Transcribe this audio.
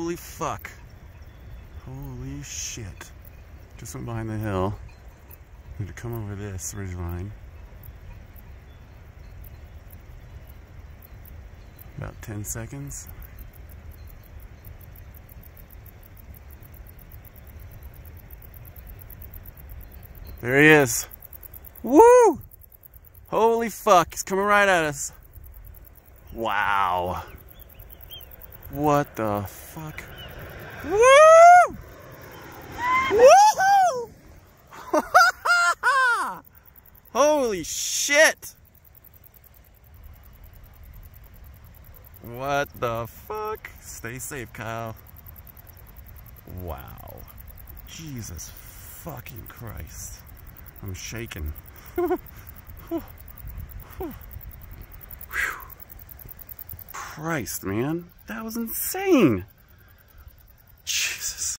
Holy fuck. Holy shit. Just went behind the hill. Need to come over this ridgeline. About 10 seconds. There he is. Woo! Holy fuck, he's coming right at us. Wow. What the fuck? Woo! Woohoo! Holy shit! What the fuck? Stay safe, Kyle. Wow. Jesus fucking Christ. I'm shaking. Christ, man. That was insane.